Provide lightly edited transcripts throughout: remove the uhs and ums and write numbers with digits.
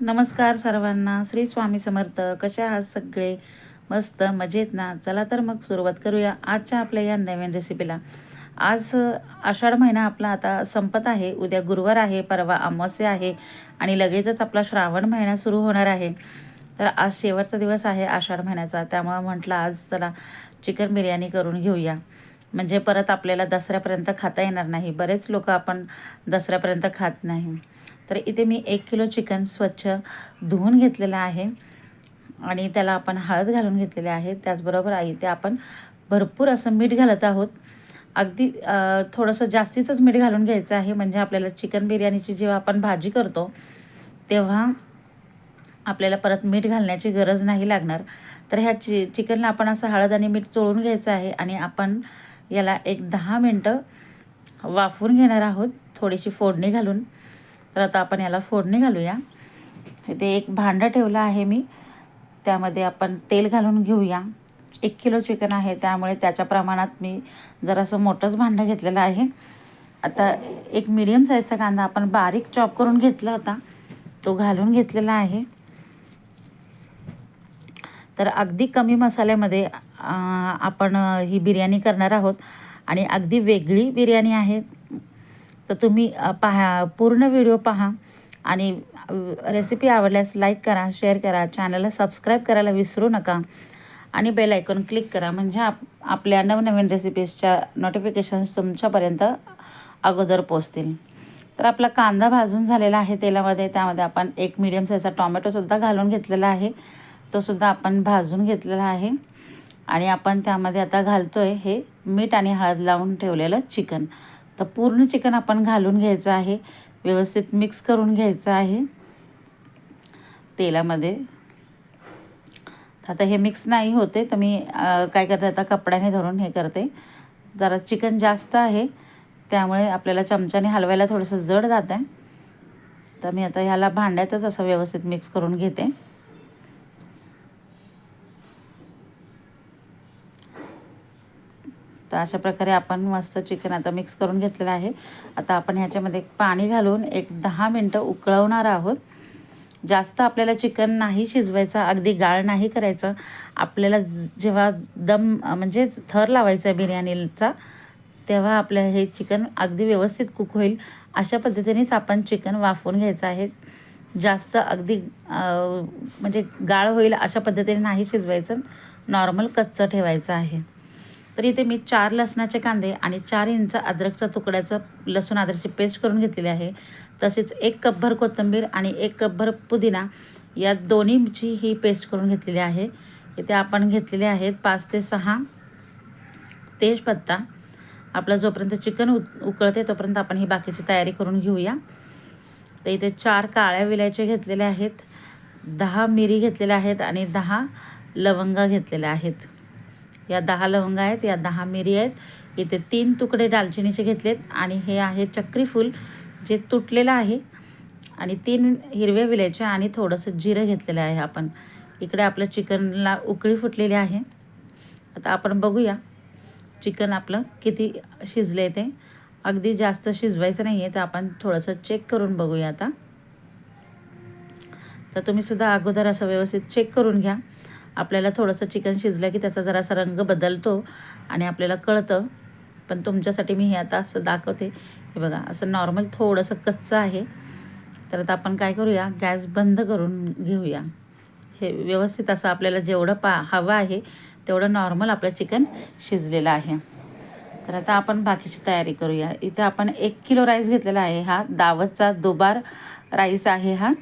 नमस्कार सर्वांना. श्री स्वामी समर्थ. कशा आहात सगळे? मस्त मजेत ना? चला तर मग सुरुवात करूया आजच्या आपल्या या नवीन रेसिपीला. आज आषाढ महिना आपला आता संपत आहे. उद्या गुरुवार आहे, परवा अमावस्या आहे आणि लगेचच आपला श्रावण महिना सुरू होणार आहे. तर आज शेवटचा दिवस आहे आषाढ महिन्याचा, त्यामुळं म्हटलं आज चला चिकन बिर्याणी करून घेऊया. म्हणजे परत आपल्याला दसऱ्यापर्यंत खाता येणार नाही. बरेच लोक आपण दसऱ्यापर्यंत खात नाही. तर इथे मी 1 किलो चिकन स्वच्छ धुवून घेतलेलं आहे आणि त्याला आपण हळद घालून घेतलेले आहे. त्याचबरोबर इथे आपण भरपूर असं मीठ घालत आहोत. अगदी थोडंसं जास्तीचंच मीठ घालून घ्यायचं आहे, म्हणजे आपल्याला चिकन बिर्याणीची जेव्हा आपण भाजी करतो तेव्हा आपल्याला परत मीठ घालण्याची गरज नाही लागणार. तर ह्या चिकनला आपण असं हळद आणि मीठ चोळून घ्यायचं आहे आणि आपण याला एक 10 मिनटं वाफवून घेणार आहोत, थोडीशी फोडणी घालून. तर आता आपण याला फोडणी घालूया. इथे एक भांडं ठेवलं आहे मी, त्यामध्ये आपण तेल घालून घेऊया. 1 किलो चिकन आहे, त्यामुळे त्याच्या प्रमाणात मी जरासं मोठंच भांडं घेतलेलं आहे. आता एक मीडियम साईजचा कांदा आपण बारीक चॉप करून घेतला होता, तो घालून घेतलेला आहे. तर अगदी कमी मसाल्यामध्ये आपण ही बिर्याणी करणार आहोत आणि अगदी वेगळी बिर्याणी आहे. तर तुम्ही पूर्ण व्हिडिओ पहा आणि रेसिपी आवडल्यास लाईक करा, शेअर करा, चॅनलला सबस्क्राईब करायला विसरू नका आणि बेल आयकॉन क्लिक करा, म्हणजे आपल्या नवनवीन रेसिपीजच्या नोटिफिकेशन्स तुमच्यापर्यंत अगोदर पोचतील. तर आपला कांदा भाजून झालेला आहे तेलामध्ये. त्यामध्ये आपण एक मीडियम साईजचा टॉमॅटोसुद्धा घालून घेतलेला आहे, तो सुद्धा आपण भाजून घेतलेला आहे. आणि आपण त्यामध्ये आता घालतो आहे हे मीठ आणि हळद लावून ठेवलेलं चिकन. तर पूर्ण चिकन आपण घालून घ्यायचं आहे, व्यवस्थित मिक्स करून घ्यायचं आहे तेलामध्ये. आता हे मिक्स नाही होते, तर मी काय करते, आता कपड्याने धरून हे करते. जरा चिकन जास्त आहे, त्यामुळे आपल्याला चमच्याने हलवायला थोडंसं जड जातं आहे. तर मी आता ह्याला भांड्यातच असं व्यवस्थित मिक्स करून घेते. तर अशा प्रकारे आपण मस्त चिकन आता मिक्स करून घेतलेलं आहे. आता आपण ह्याच्यामध्ये पाणी घालून एक 10 मिनटं उकळवणार आहोत. जास्त आपल्याला चिकन नाही शिजवायचं, अगदी गाळ नाही करायचं. आपल्याला जेव्हा दम म्हणजे थर लावायचा आहे बिर्याणीचा, तेव्हा आपलं हे चिकन अगदी व्यवस्थित कुक होईल अशा पद्धतीनेच आपण चिकन वाफवून घ्यायचं आहे. जास्त अगदी म्हणजे गाळ होईल अशा पद्धतीने नाही शिजवायचं, नॉर्मल कच्चं ठेवायचं आहे. तर इथे मी 4 लसणाचे कांदे आणि 4 इंच अद्रकचा तुकड्याचं लसूण अद्रकची पेस्ट करून घेतलेली आहे. तसेच 1 कपभर कोथिंबीर आणि 1 कपभर पुदिना या दोन्हीची ही पेस्ट करून घेतलेली आहे. इथे आपण घेतलेले आहेत 5 ते 6 तेजपत्ता. आपलं जोपर्यंत चिकन उकळते तोपर्यंत आपण ही बाकीची तयारी करून घेऊया. तर इथे 4 काळ्या विलायचे घेतलेले आहेत, 10 मिरी घेतलेल्या आहेत आणि 10 लवंगा घेतलेल्या आहेत. या 10 लवंगा आहेत, या 10 मिरी आहेत. इथे 3 तुकडे दालचिनीचे घेतलेत आणि हे आहे चक्री फूल जे तुटलेलं आहे आणि 3 हिरव्या विलायच्या आणि थोडंसं जिरं घेतलेलं आहे आपण. इकडे आपलं चिकनला उकळी फुटलेली आहे. आता आपण बघूया चिकन आपलं किती शिजले ते. अगदी जास्त शिजवायचं नाही आहे, तर आपण थोडंसं चेक करून बघूया आता. तर तुम्हीसुद्धा अगोदर असं व्यवस्थित चेक करून घ्या. आपल्याला थोडंसं चिकन शिजलं की त्याचा जरासा रंग बदलतो आणि आपल्याला कळतं. पण तुमच्यासाठी मी हे आता असं दाखवते. हे बघा, असं नॉर्मल थोडंसं कच्चं आहे. तर आता आपण काय करूया, गॅस बंद करून घेऊया. हे व्यवस्थित असं आपल्याला जेवढं हवं आहे तेवढं नॉर्मल आपलं चिकन शिजलेलं आहे. तर आता आपण बाकीची तयारी करूया. इथे आपण 1 किलो राईस घेतलेला आहे. हा दावतचा दुबार राईस आहे हा.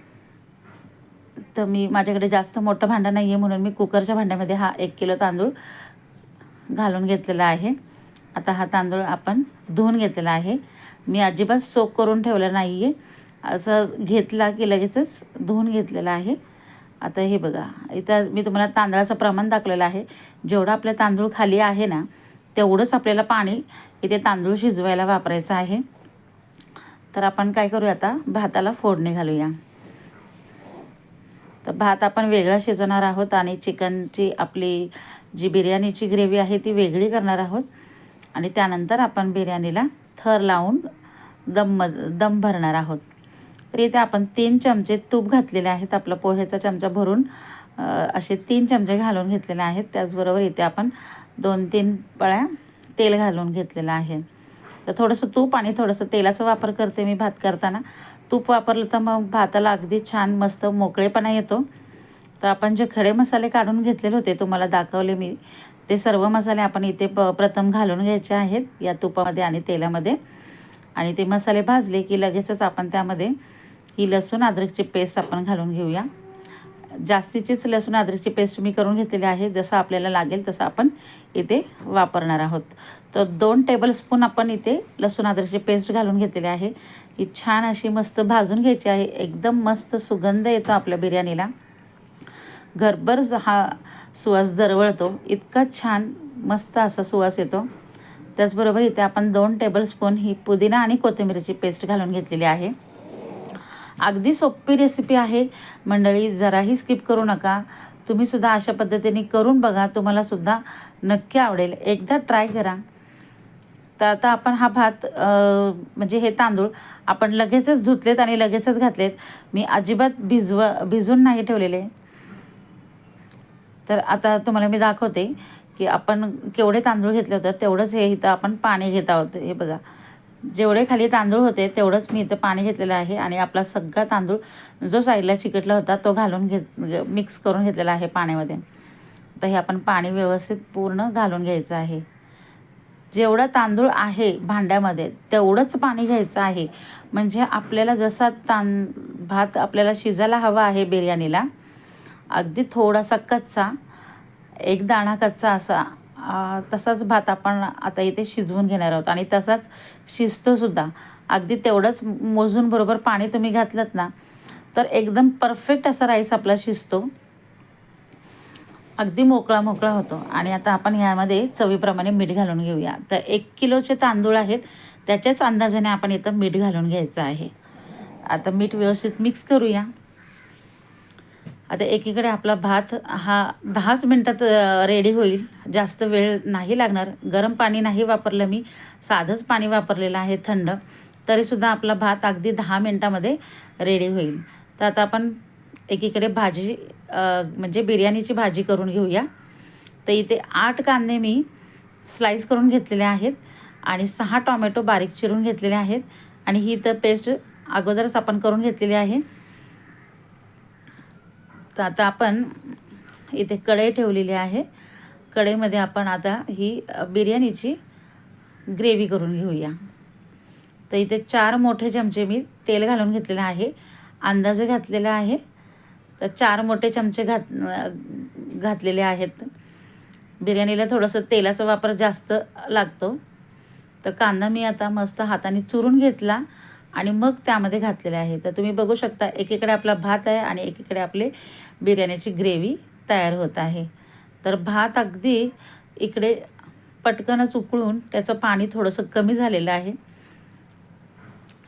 तर माझ्याकडे जास्त मोठं भांडं नाही आहे, म्हणून मी कुकरच्या भांड्यामध्ये हा 1 किलो तांदूळ घालून घेतलेला आहे. आता हा तांदूळ आपण धुवून घेतलेला आहे. मी अजिबात सोक करून ठेवलं नाही आहे, असं घेतला की लगेचच धुवून घेतलेला आहे. आता हे बघा, इथं मी तुम्हाला तांदळाचं प्रमाण दाखवलेलं आहे. जेवढं आपलं तांदूळ खाली आहे ना, तेवढंच आपल्याला पाणी इथे तांदूळ शिजवायला वापरायचं आहे. तर आपण काय करूया, आता भाताला फोडणी घालूया. तर भात आपण वेगळा शिजवणार आहोत आणि चिकनची आपली जी बिर्याणीची ग्रेव्ही आहे ती वेगळी करणार आहोत आणि त्यानंतर आपण बिर्याणीला थर लावून दम भरणार आहोत. तर इथे आपण 3 चमचे तूप घातलेले आहेत. आपला पोह्याचा चमचा भरून असे 3 चमचे घालून घेतलेले आहेत. त्याचबरोबर इथे आपण 2-3 पळ्या तेल घालून घेतलेलं आहे. तर थोडंसं तूप आणि थोडंसं तेलाचा वापर करते मी भात करताना. तूप वापरलं तर मग भाताला अगदी छान मस्त मोकळेपणा येतो. तर आपण जे खडे मसाले काढून घेतलेले होते तुम्हाला दाखवले मी, ते सर्व मसाले आपण इथे प्रथम घालून घ्यायचे आहेत या तुपामध्ये आणि तेलामध्ये. आणि ते मसाले भाजले की लगेचच आपण त्यामध्ये ही लसूण अद्रकची पेस्ट आपण घालून घेऊया. जास्तीचीच लसूण अद्रकची पेस्ट मी करून घेतलेली आहे. जसं आपल्याला लागेल तसं आपण इथे वापरणार आहोत. तर 2 टेबलस्पून आपण इथे लसूण अद्रकची पेस्ट घालून घेतलेली आहे. ही छान अशी मस्त भाजून घ्यायची आहे. एकदम मस्त सुगंध येतो आपल्या बिर्याणीला. घरभर हा सुवास दरवळतो. इतका छान मस्त असा सुवास येतो. त्याचबरोबर इथे आपण 2 टेबलस्पून ही पुदिना आणि कोथिंबीरची पेस्ट घालून घेतलेली आहे. अगदी सोपी रेसिपी आहे मंडळी, जराही स्किप करू नका. तुम्हीसुद्धा अशा पद्धतीने करून बघा, तुम्हालासुद्धा नक्की आवडेल. एकदा ट्राय करा. तर आता आपण हा भात म्हणजे हे तांदूळ आपण लगेचच धुतलेत आणि लगेचच घातलेत. मी अजिबात भिजून नाही ठेवलेले. तर आता तुम्हाला मी दाखवते की आपण केवढे तांदूळ घेतले होते तेवढंच हे इथं आपण पाणी घेत आहोत. हे बघा, जेवढे खाली तांदूळ होते तेवढंच मी इथं पाणी घेतलेलं आहे. आणि आपला सगळा तांदूळ जो साईडला चिकटला होता तो घालून मिक्स करून घेतलेला आहे पाण्यामध्ये. तर हे आपण पाणी व्यवस्थित पूर्ण घालून घ्यायचं आहे. जेवढा तांदूळ आहे भांड्यामध्ये तेवढंच पाणी घ्यायचं आहे. म्हणजे आपल्याला जसा भात आपल्याला शिजायला हवा आहे बिर्याणीला, अगदी थोडासा कच्चा, एक दाणा कच्चा असा तसाच भात आपण आता इथे शिजवून घेणार आहोत. आणि तसाच शिजतोसुद्धा. अगदी तेवढंच मोजून बरोबर पाणी तुम्ही घातलं ना तर एकदम परफेक्ट असा राईस आपला शिजतो. अगदी मोकळा मोकळा होतो. आणि आता आपण यामध्ये चवीप्रमाणे मीठ घालून घेऊया. तर 1 किलोचे तांदूळ आहेत, त्याच्याच अंदाजाने आपण इथं मीठ घालून घ्यायचं आहे. आता मीठ व्यवस्थित मिक्स करूया. आता एकीकडे आपला भात हा 10च मिनटात रेडी होईल. जास्त वेळ नाही लागणार. गरम पाणी नाही वापरलं मी, साधंच पाणी वापरलेलं आहे थंड. तरीसुद्धा आपला भात अगदी 10 मिनटामध्ये रेडी होईल. तर आता आपण एकीकडे भाजी म्हणजे बिर्याणीची भाजी करून घेऊया. तर इथे 8 कांदे मी स्लाईस करून घेतलेले आहेत आणि 6 टोमॅटो बारीक चिरून घेतलेले आहेत. आणि ही तर पेस्ट अगोदरच आपण करून घेतलेली आहे. तर आता आपण इथे कढई ठेवलेली आहे. कढईमध्ये आपण आता ही बिर्याणीची ग्रेव्ही करून घेऊया. तर इथे 4 मोठे चमचे मी तेल घालून घेतलेलं आहे. अंदाजे घातलेला आहे. तर 4 मोठे चमचे घातलेले आहेत. बिर्याणीला थोडंसं तेलाचा वापर जास्त लागतो. तर कांदा मी आता मस्त हाताने चुरून घेतला आणि मग त्यामध्ये घातलेले आहे. तर तुम्ही बघू शकता एकीकडे आपला भात आहे आणि एकीकडे आपली बिर्याणीची ग्रेव्ही तयार होत आहे. तर भात अगदी इकडे पटकनच उकळून त्याचं पाणी थोडंसं कमी झालेलं आहे.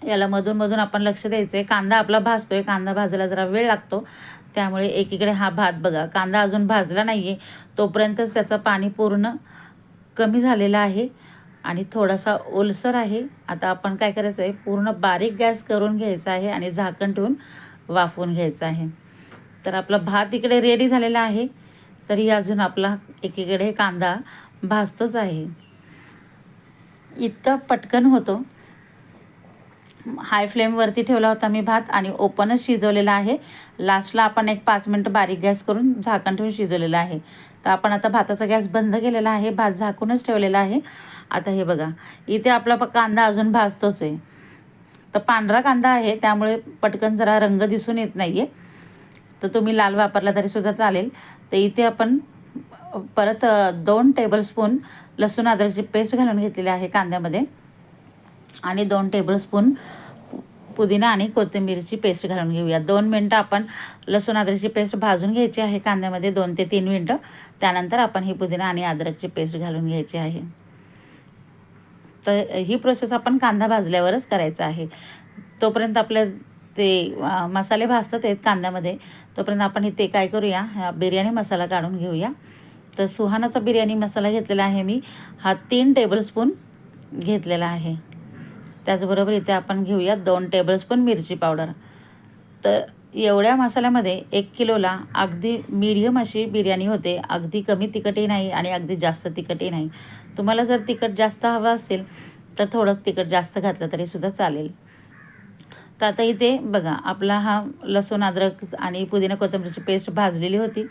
याला मधून मधून आपण लक्ष द्यायचं आहे. कांदा आपला भाजतोय, कांदा भाजायला जरा वेळ लागतो. त्यामुळे एकीकडे हा भात बघा, कांदा अजून भाजला नाही आहे तोपर्यंतच त्याचं पाणी पूर्ण कमी झालेलं आहे आणि थोडासा ओलसर आहे. आता आपण काय करायचं आहे, पूर्ण बारीक गॅस करून घ्यायचा आहे आणि झाकण ठेवून वाफवून घ्यायचं आहे. तर आपला भात इकडे रेडी झालेला आहे. तरी अजून आपला एकीकडे कांदा भाजतोच आहे. इतका पटकन होतो. हाय फ्लेमवरती ठेवला होता मी भात आणि ओपनच शिजवलेला आहे. लास्टला आपण एक 5 मिनटं बारीक गॅस करून झाकण ठेवून शिजवलेलं आहे. तर आपण आता भाताचा गॅस बंद केलेला आहे, भात झाकूनच ठेवलेला आहे. आता हे बघा, इथे आपला कांदा अजून भाजतोच आहे. तर पांढरा कांदा आहे त्यामुळे पटकन जरा रंग दिसून येत नाही आहे. तर तुम्ही लाल वापरला तरीसुद्धा चालेल. तर इथे आपण परत 2 टेबलस्पून लसूण अद्रकची पेस्ट घालून घेतलेली आहे कांद्यामध्ये आणि 2 टेबलस्पून पुदिना आणि कोथिंबीरची पेस्ट घालून घेऊया. 2 मिनटं आपण लसूण अद्रकची पेस्ट भाजून घ्यायची आहे कांद्यामध्ये, 2 ते 3 मिनटं. त्यानंतर आपण ही पुदिना आणि अद्रकची पेस्ट घालून घ्यायची आहे. तर ही प्रोसेस आपण कांदा भाजल्यावरच करायचं आहे. तोपर्यंत आपल्या ते मसाले भाजतात आहेत कांद्यामध्ये, तोपर्यंत आपण इथे काय करूया, हा बिर्याणी मसाला काढून घेऊया. तर सुहानाचा बिर्याणी मसाला घेतलेला आहे मी, हा 3 टेबलस्पून घेतलेला आहे. त्याचबरोबर इथे आपण घेऊया 2 टेबलस्पून मिरची पावडर. तर एवढ्या मसाल्यामध्ये 1 किलोला अगदी मीडियम अशी बिर्याणी होते. अगदी कमी तिखटही नाही आणि अगदी जास्त तिखटही नाही. तुम्हाला जर तिखट जास्त हवं असेल तर थोडंच तिखट जास्त घातलं तरीसुद्धा चालेल. तर आता इथे बघा आपला हा लसूण अद्रक आणि पुदिना कोथिंबीरची पेस्ट भाजलेली होती.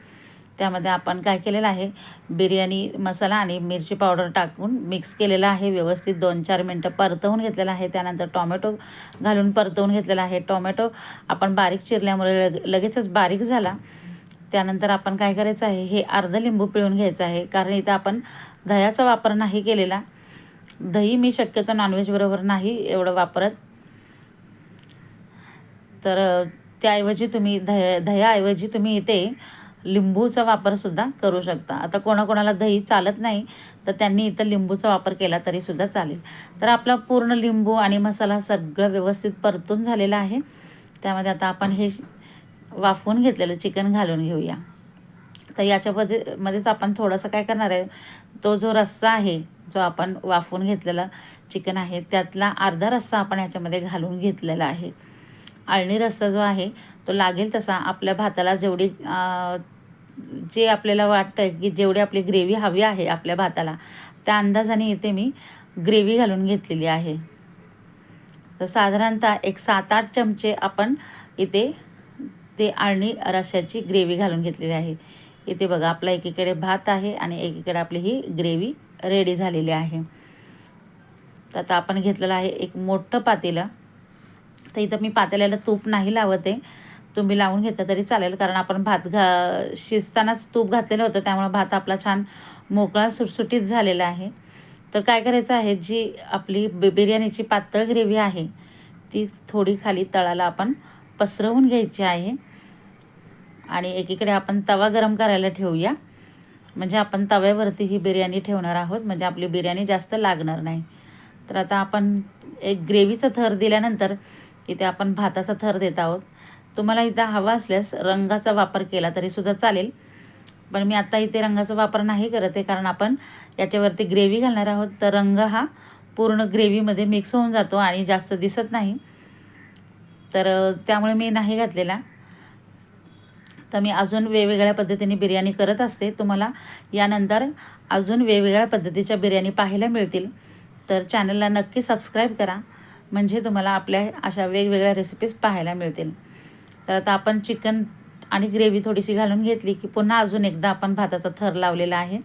त्यामध्ये आपण काय केलेलं आहे, बिर्याणी मसाला आणि मिरची पावडर टाकून मिक्स केलेलं आहे. व्यवस्थित 2-4 मिनटं परतवून घेतलेलं आहे. त्यानंतर टोमॅटो घालून परतवून घेतलेला आहे. टोमॅटो आपण बारीक चिरल्यामुळे लगेचच बारीक झाला. त्यानंतर आपण काय करायचं आहे, हे अर्ध लिंबू पिळून घ्यायचं आहे. कारण इथं आपण दह्याचा वापर नाही केलेला. दही मी शक्यतो नॉनव्हेज बरोबर नाही एवढं वापरत. तर त्याऐवजी तुम्ही दह्याऐवजी तुम्ही इथे लिंबूचा वापरसुद्धा करू शकता. आता कोणाकोणाला दही चालत नाही तर त्यांनी इथं लिंबूचा वापर केला तरीसुद्धा चालेल. तर आपला पूर्ण लिंबू आणि मसाला सगळं व्यवस्थित परतून झालेला आहे. त्यामध्ये आता आपण हे वाफवून घेतलेलं चिकन घालून घेऊया. तर याच्यामध्येच आपण थोडंसं काय करणार आहे, तो जो रस्सा आहे, जो आपण वाफवून घेतलेला चिकन आहे, त्यातला अर्धा रस्सा आपण याच्यामध्ये घालून घेतलेला आहे. आळणी रस्सा जो आहे तो लागेल तसा आपल्या भाताला जेवढी जे आपल्याला वाटतं की जेवढी आपली ग्रेव्ही हवी आहे आपल्या भाताला, त्या अंदाजाने इथे मी ग्रेव्ही घालून घेतलेली आहे. तर साधारणतः एक 7-8 चमचे आपण इथे ते आळणी रस्स्याची ग्रेव्ही घालून घेतलेली आहे. इथे बघा आपला एकीकडे भात आहे आणि एकीकडे आपली ही ग्रेव्ही रेडी झालेली आहे. तर आता आपण घेतलेलं आहे एक मोठं पातेलं. तर इथं मी पातेल्याला तूप नाही लावत आहे, तुम्ही लावून घेतलं तरी चालेल. कारण आपण भात शिजतानाच तूप घातलेलं होतं, त्यामुळे भात आपला छान मोकळा सुटसुटीत झालेला आहे. तर काय करायचं आहे, जी आपली बिर्याणीची पातळ ग्रेव्ही आहे ती थोडी खाली तळाला आपण पसरवून घ्यायची आहे. आणि एकीकडे आपण तवा गरम करायला ठेवूया. म्हणजे आपण तव्यावरती ही बिर्याणी ठेवणार आहोत, म्हणजे आपली बिर्याणी जास्त लागणार नाही. तर आता आपण एक ग्रेव्हीचा थर दिल्यानंतर इथे आपण भाताचा थर देत आहोत. तुम्हाला इथं हवा असल्यास रंगाचा वापर केला तरीसुद्धा चालेल, पण मी आता इथे रंगाचा वापर नाही करत आहे. कारण आपण याच्यावरती ग्रेव्ही घालणार आहोत, तर रंग हा पूर्ण ग्रेव्हीमध्ये मिक्स होऊन जातो आणि जास्त दिसत नाही. तर त्यामुळे मी नाही घातलेला. तर मी अजून वेगवेगळ्या पद्धतीने बिर्याणी करत असते. तुम्हाला यानंतर अजून वेगवेगळ्या पद्धतीच्या बिर्याणी पाहायला मिळतील. तर चॅनलला नक्की सबस्क्राईब करा, म्हणजे तुम्हाला आपल्या अशा वेगवेगळ्या रेसिपीज पाहायला मिळतील. तर आता आपण चिकन आणि ग्रेव्ही थोडीशी घालून घेतली की पुन्हा अजून एकदा आपण भाताचा थर लावलेला आहे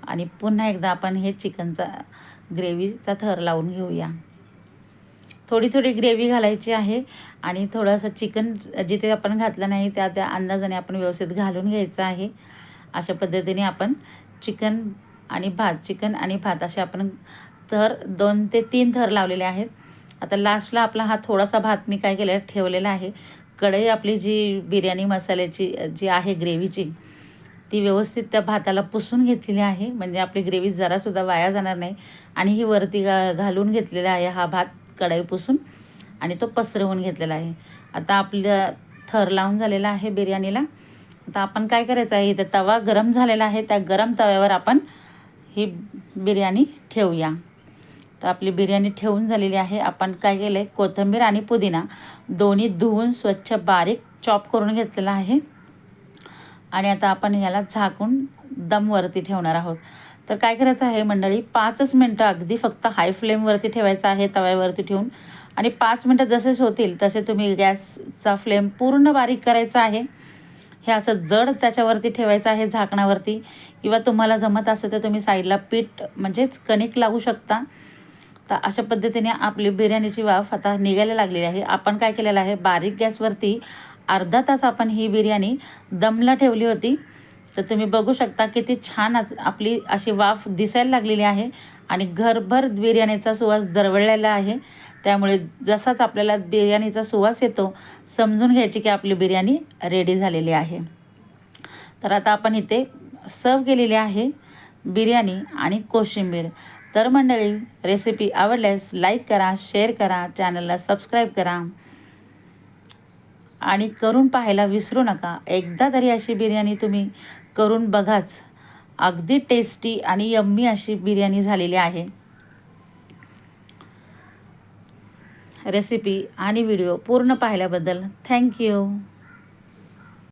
आणि पुन्हा एकदा आपण हे चिकनचा ग्रेव्हीचा थर लावून घेऊया. थोडी थोडी ग्रेव्ही घालायची आहे आणि थोडंसं चिकन जिथे आपण घातलं नाही त्या अंदाजाने आपण व्यवस्थित घालून घ्यायचं आहे. अशा पद्धतीने आपण चिकन आणि भात असे आपण थर 2 ते 3 थर लावलेले आहेत. आता लास्टला आपला हा थोडासा भात मी काय केलं ठेवलेला आहे. कढई आपली जी बिर्याणी मसाल्याची जी आहे ग्रेव्हीची, ती व्यवस्थित त्या भाताला पुसून घेतलेली आहे, म्हणजे आपली ग्रेव्ही जरासुद्धा वाया जाणार नाही. आणि ही वरती घालून घेतलेला आहे हा भात कढई पुसून आणि तो पसरवून घेतलेला आहे. आता आपलं थर लावून झालेला आहे बिर्याणीला. आता आपण काय करायचं आहे, इथे तवा गरम झालेला आहे, त्या गरम तव्यावर आपण ही बिर्याणी ठेवूया. तर आपली बिर्याणी ठेवून झालेली आहे. आपण काय केलं आहे, कोथिंबीर आणि पुदिना दोन्ही धुवून स्वच्छ बारीक चॉप करून घेतलेला आहे आणि आता आपण याला झाकून दमवरती ठेवणार आहोत. तर काय करायचं आहे मंडळी, 5च मिनटं अगदी फक्त हाय फ्लेमवरती ठेवायचं आहे तव्यावरती ठेवून. आणि 5 मिनटं जसेच होतील तसे तुम्ही गॅसचा फ्लेम पूर्ण बारीक करायचा आहे. हे असं जड त्याच्यावरती ठेवायचं आहे झाकणावरती, किंवा तुम्हाला जमत असेल तर तुम्ही साईडला पीठ म्हणजेच कणिक लावू शकता. तर अशा पद्धतीने आपली बिर्याणीची वाफ आता निघायला लागलेली आहे. आपण काय केलेलं आहे, बारीक गॅसवरती अर्धा तास आपण ही बिर्याणी दमला ठेवली होती. तर तुम्ही बघू शकता किती छान आपली अशी वाफ दिसायला लागलेली आहे आणि घरभर बिर्याणीचा सुवास दरवळलेला आहे. त्यामुळे जसाच आपल्याला बिर्याणीचा सुवास येतो, समजून घ्यायची की आपली बिर्याणी रेडी झालेली आहे. तर आता आपण इथे सर्व केलेली आहे बिर्याणी आणि कोशिंबीर. तर मंडळी, रेसिपी आवडल्यास लाईक करा, शेअर करा, चॅनलला सबस्क्राईब करा आणि करून पाहायला विसरू नका. एकदा तरी अशी बिर्याणी तुम्ही करून बघाच. अगदी टेस्टी आणि यम्मी अशी बिर्याणी झालेली आहे. रेसिपी आणि व्हिडिओ पूर्ण पाहिल्याबद्दल थँक्यू.